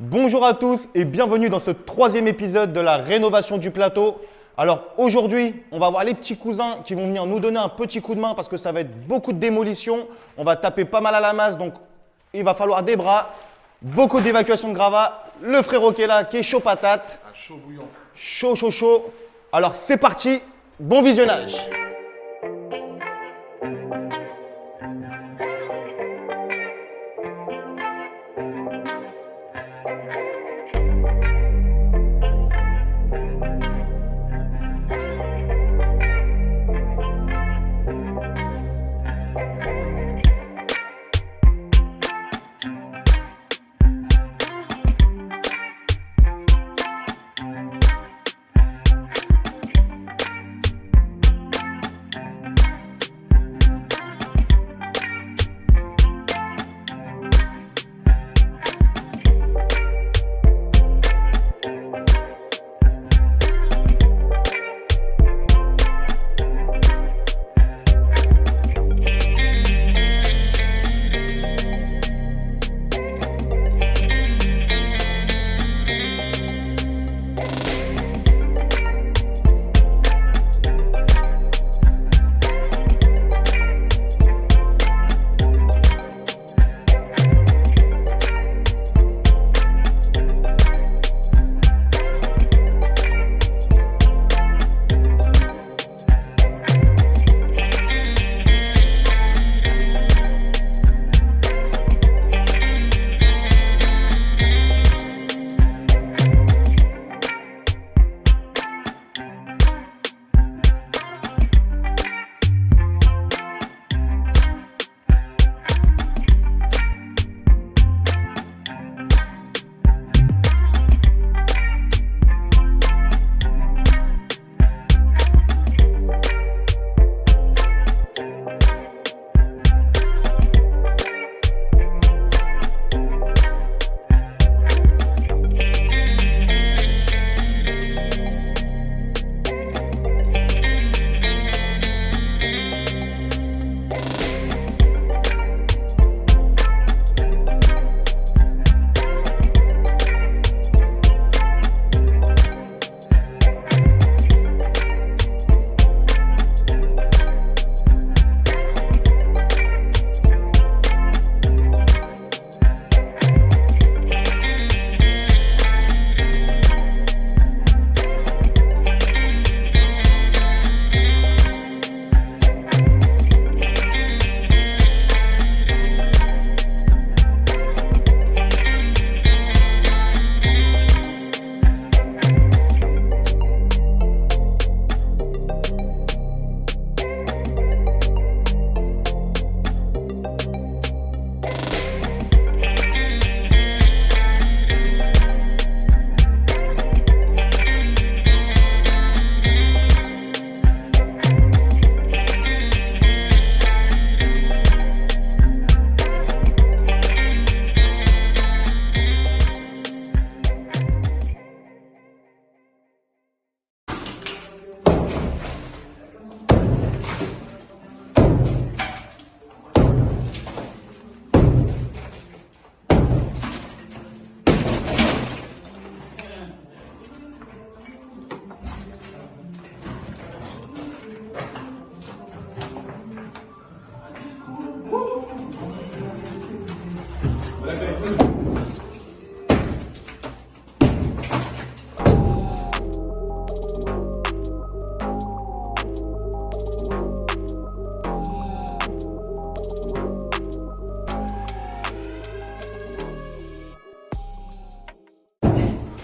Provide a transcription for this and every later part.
Bonjour à tous et bienvenue dans ce troisième épisode de la rénovation du plateau. Alors aujourd'hui, on va voir les petits cousins qui vont venir nous donner un petit coup de main parce que ça va être beaucoup de démolition. On va taper pas mal à la masse, donc il va falloir des bras, beaucoup d'évacuation de gravats. Le frérot qui est là, qui est chaud patate. Ah, chaud bouillant. Chaud, chaud, chaud. Alors c'est parti, bon visionnage.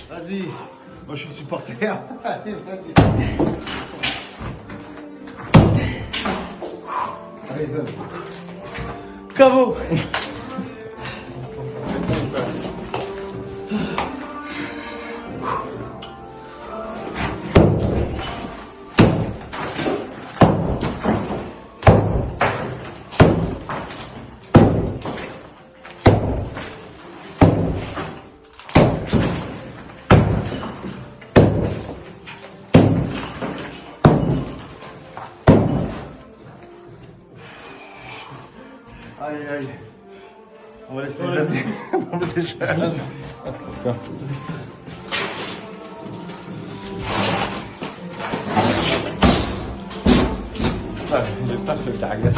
Vas-y, moi je suis supporter. Allez, vas-y. Allez, donne. Caveau. Aïe, aïe. On va laisser les amis. Bon, mais déjà. J'espère que je caragasse.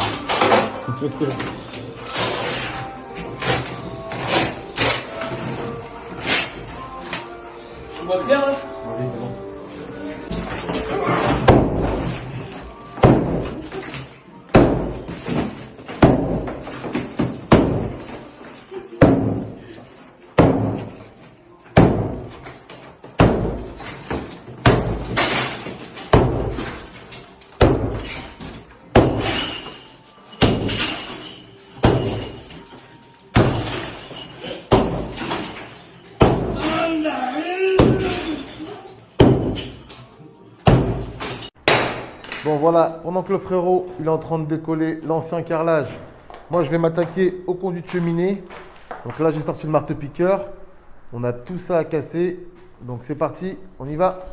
Tu vois bien là? Oui, c'est bon. Bon voilà, pendant que le frérot il est en train de décoller l'ancien carrelage, moi je vais m'attaquer au conduit de cheminée. Donc là j'ai sorti le marteau-piqueur. On a tout ça à casser. Donc c'est parti, on y va.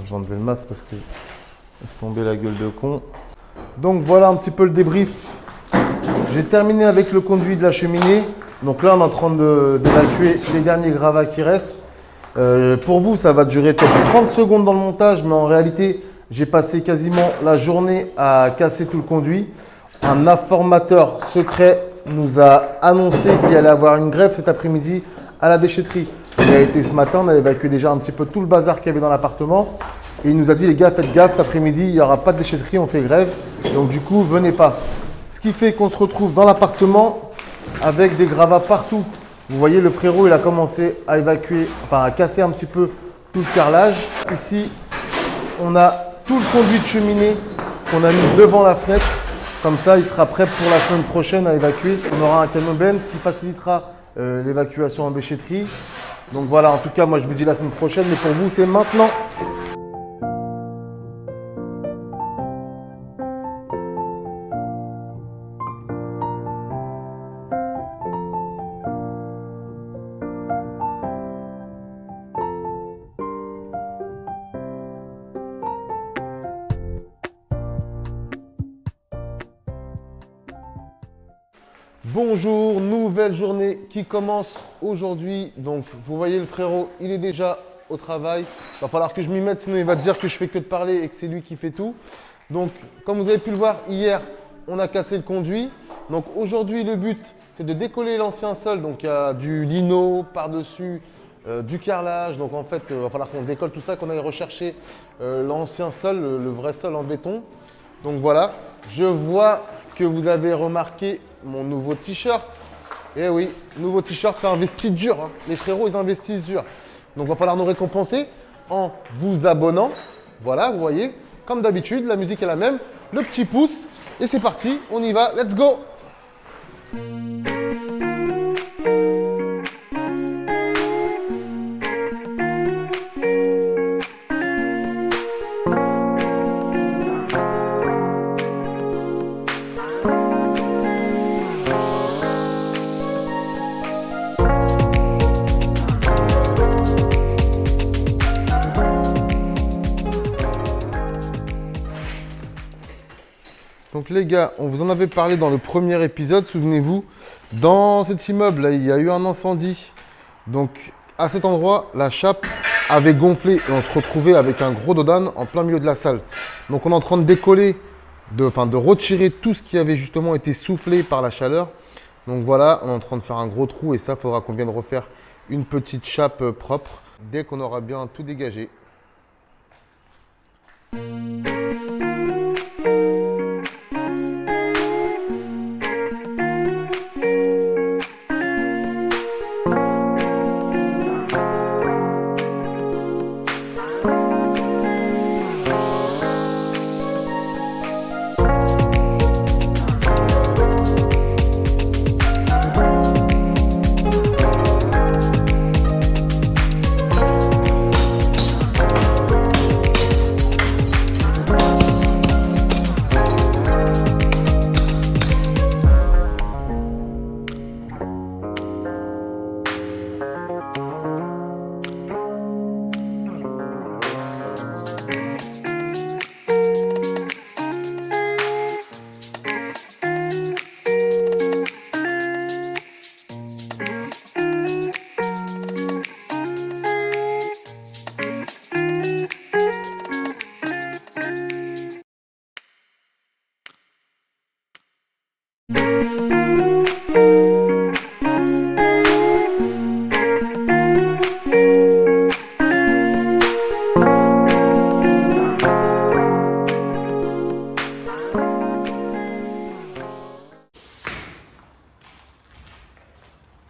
Je vais enlever le masque parce que laisse tomber la gueule de con. Donc voilà un petit peu le débrief. J'ai terminé avec le conduit de la cheminée. Donc là on est en train d'évacuer les derniers gravats qui restent. Pour vous ça va durer peut-être 30 secondes dans le montage, mais en réalité j'ai passé quasiment la journée à casser tout le conduit. Un informateur secret nous a annoncé qu'il allait avoir une grève cet après-midi à la déchetterie. Il a été ce matin, on a évacué déjà un petit peu tout le bazar qu'il y avait dans l'appartement. Et il nous a dit, les gars, faites gaffe, cet après-midi, il n'y aura pas de déchetterie, on fait grève. Donc du coup, venez pas. Ce qui fait qu'on se retrouve dans l'appartement avec des gravats partout. Vous voyez, le frérot, il a commencé à évacuer, enfin à casser un petit peu tout le carrelage. Ici, on a tout le conduit de cheminée qu'on a mis devant la fenêtre. Comme ça, il sera prêt pour la semaine prochaine à évacuer. On aura un camion Benz qui facilitera l'évacuation en déchetterie. Donc voilà, en tout cas, moi je vous dis la semaine prochaine, mais pour vous, c'est maintenant. Bonjour, nouvelle journée qui commence aujourd'hui. Donc vous voyez le frérot, il est déjà au travail. Il va falloir que je m'y mette, sinon il va dire que je fais que de parler et que c'est lui qui fait tout. Donc comme vous avez pu le voir, hier on a cassé le conduit. Donc aujourd'hui le but c'est de décoller l'ancien sol. Donc il y a du lino par-dessus, du carrelage. Donc en fait il va falloir qu'on décolle tout ça, qu'on aille rechercher l'ancien sol, le vrai sol en béton. Donc voilà, je vois que vous avez remarqué mon nouveau t-shirt. Eh oui, nouveau t-shirt, ça investit dur. Hein. Les frérots, ils investissent dur. Donc, il va falloir nous récompenser en vous abonnant. Voilà, vous voyez, comme d'habitude, la musique est la même. Le petit pouce. Et c'est parti, on y va. Let's go! Donc les gars, on vous en avait parlé dans le premier épisode, souvenez-vous. Dans cet immeuble, là, il y a eu un incendie. Donc à cet endroit, la chape avait gonflé et on se retrouvait avec un gros dodan en plein milieu de la salle. Donc on est en train de décoller, de retirer tout ce qui avait justement été soufflé par la chaleur. Donc voilà, on est en train de faire un gros trou et ça, il faudra qu'on vienne refaire une petite chape propre dès qu'on aura bien tout dégagé.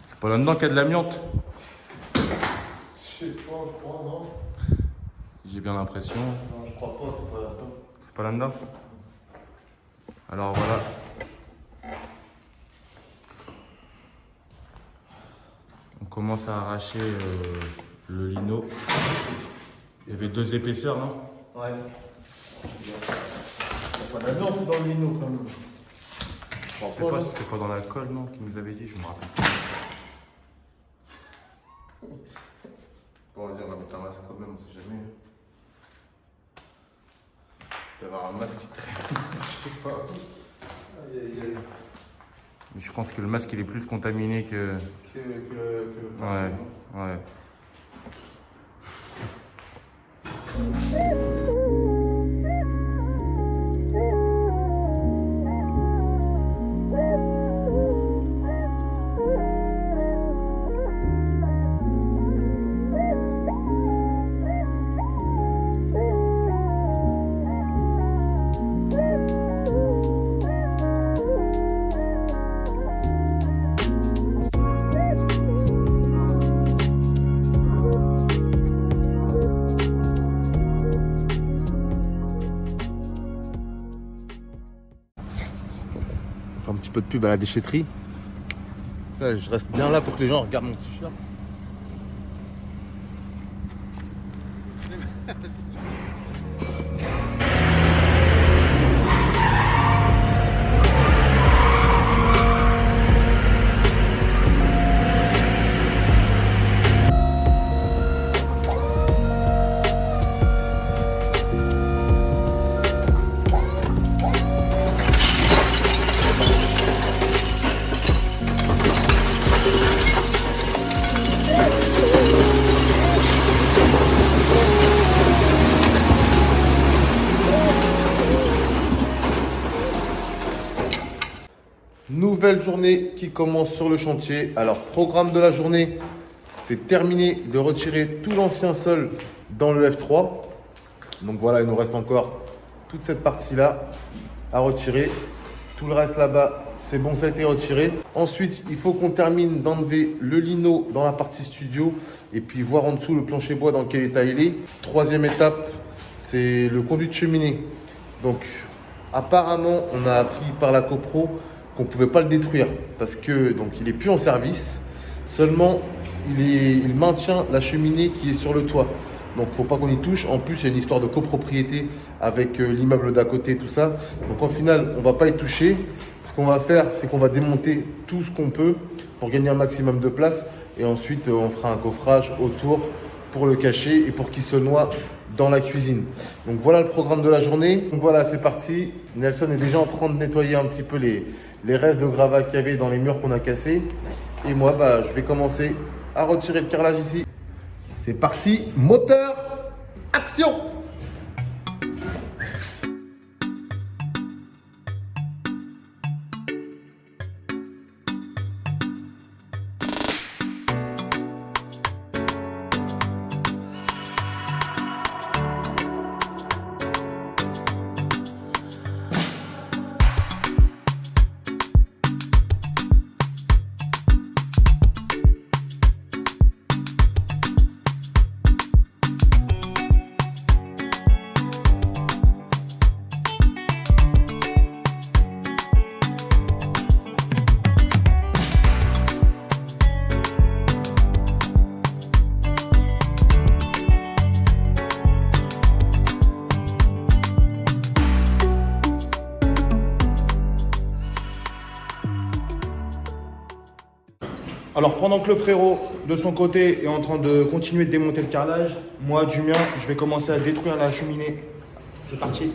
C'est pas là-dedans qu'il y a de l'amiante. Je sais pas, je crois, non. J'ai bien l'impression. Non, je crois pas, c'est pas là-dedans. C'est pas là-dedans. Alors voilà. On commence à arracher le lino. Il y avait 2 épaisseurs, non? Ouais. Il y a pas d'amiante dans le lino quand même. Je sais pas si c'est pas dans la colle, non, qu'il nous avait dit, je me rappelle pas. Bon, vas-y, on va mettre un masque quand même, on sait jamais. Il va y avoir un masque qui traîne. Je sais pas. Aïe, aïe, aïe. Mais je pense que le masque il est plus contaminé que. Que le Ouais, ouais. On fait un petit peu de pub à la déchetterie. Ça, je reste bien là pour que les gens regardent mon t-shirt. Nouvelle journée qui commence sur le chantier. Alors, programme de la journée, c'est terminer de retirer tout l'ancien sol dans le F3. Donc voilà, il nous reste encore toute cette partie-là à retirer. Tout le reste là-bas, c'est bon, ça a été retiré. Ensuite, il faut qu'on termine d'enlever le lino dans la partie studio et puis voir en dessous le plancher bois dans quel état il est. Troisième étape, c'est le conduit de cheminée. Donc, apparemment, on a appris par la copro qu'on ne pouvait pas le détruire parce que donc il est plus en service. Seulement, il maintient la cheminée qui est sur le toit. Donc, il ne faut pas qu'on y touche. En plus, il y a une histoire de copropriété avec l'immeuble d'à côté, tout ça. Donc, au final, on ne va pas y toucher. Ce qu'on va faire, c'est qu'on va démonter tout ce qu'on peut pour gagner un maximum de place. Et ensuite, on fera un coffrage autour pour le cacher et pour qu'il se noie dans la cuisine. Donc voilà le programme de la journée. Donc voilà, c'est parti. Nelson est déjà en train de nettoyer un petit peu les restes de gravats qu'il y avait dans les murs qu'on a cassés. Et moi, je vais commencer à retirer le carrelage ici. C'est parti, moteur, action! Alors pendant que le frérot de son côté est en train de continuer de démonter le carrelage, moi du mien, je vais commencer à détruire la cheminée. C'est parti.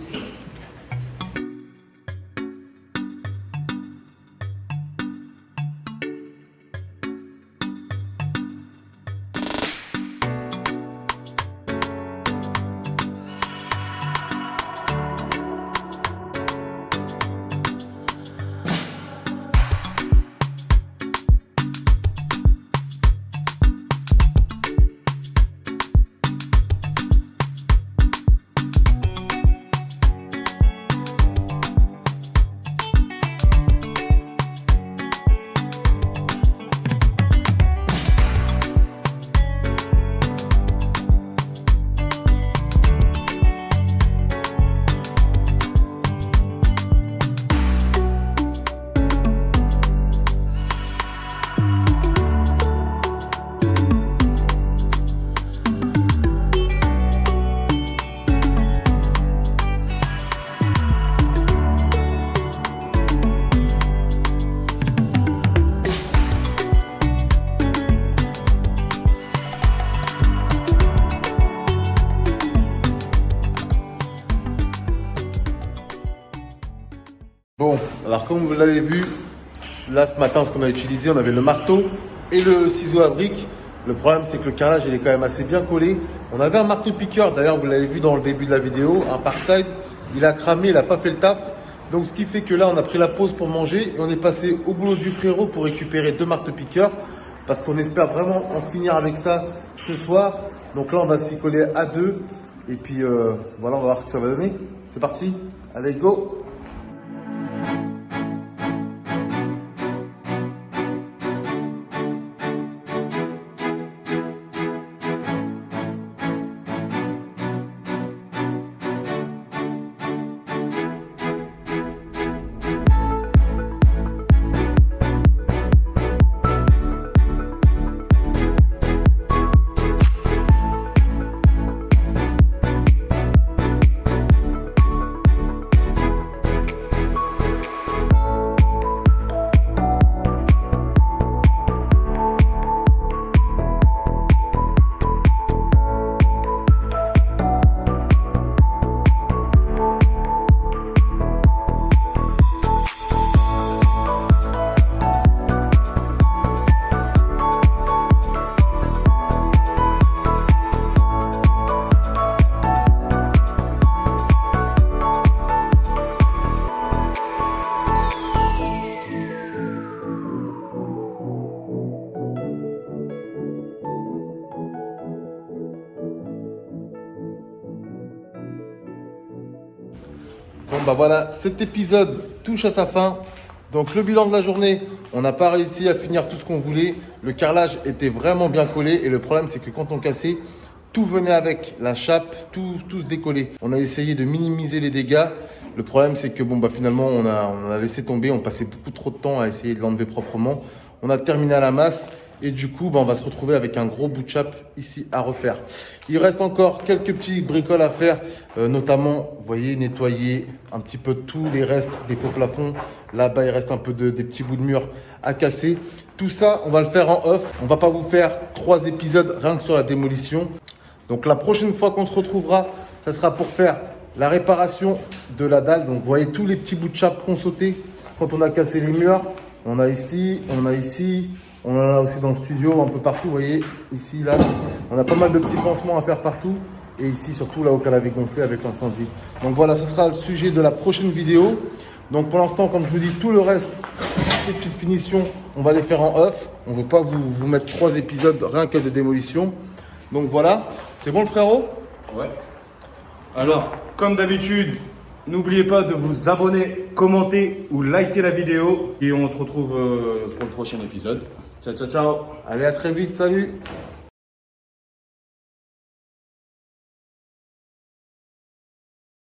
Bon, alors comme vous l'avez vu, là ce matin ce qu'on a utilisé, on avait le marteau et le ciseau à briques. Le problème c'est que le carrelage il est quand même assez bien collé. On avait un marteau piqueur, d'ailleurs vous l'avez vu dans le début de la vidéo, un Parkside. Il a cramé, il n'a pas fait le taf. Donc ce qui fait que là on a pris la pause pour manger et on est passé au boulot du frérot pour récupérer 2 marteaux piqueurs. Parce qu'on espère vraiment en finir avec ça ce soir. Donc là on va s'y coller à 2. Et puis voilà, on va voir ce que ça va donner. C'est parti, allez go! Bon bah voilà, cet épisode touche à sa fin. Donc le bilan de la journée, on n'a pas réussi à finir tout ce qu'on voulait. Le carrelage était vraiment bien collé et le problème c'est que quand on cassait, tout venait avec, la chape, tout se décollait. On a essayé de minimiser les dégâts. Le problème c'est que bon bah finalement on a laissé tomber, on passait beaucoup trop de temps à essayer de l'enlever proprement. On a terminé à la masse. Et du coup, on va se retrouver avec un gros bout de chape ici à refaire. Il reste encore quelques petits bricoles à faire, notamment, vous voyez, nettoyer un petit peu tous les restes des faux plafonds. Là-bas, il reste un peu des petits bouts de mur à casser. Tout ça, on va le faire en off. On va pas vous faire 3 épisodes rien que sur la démolition. Donc la prochaine fois qu'on se retrouvera, ça sera pour faire la réparation de la dalle. Donc vous voyez tous les petits bouts de chape qu'on sautait quand on a cassé les murs. On a ici, on a ici, on en a aussi dans le studio, un peu partout. Vous voyez, ici, là, on a pas mal de petits pansements à faire partout. Et ici, surtout là où elle avait gonflé avec l'incendie. Donc voilà, ce sera le sujet de la prochaine vidéo. Donc pour l'instant, comme je vous dis, tout le reste, les petites finitions, on va les faire en off. On ne veut pas vous mettre 3 épisodes rien que de démolition. Donc voilà, c'est bon le frérot? Ouais. Alors, comme d'habitude, n'oubliez pas de vous abonner, commenter ou liker la vidéo. Et on se retrouve pour le prochain épisode. Ciao, ciao, ciao. Allez, à très vite, salut.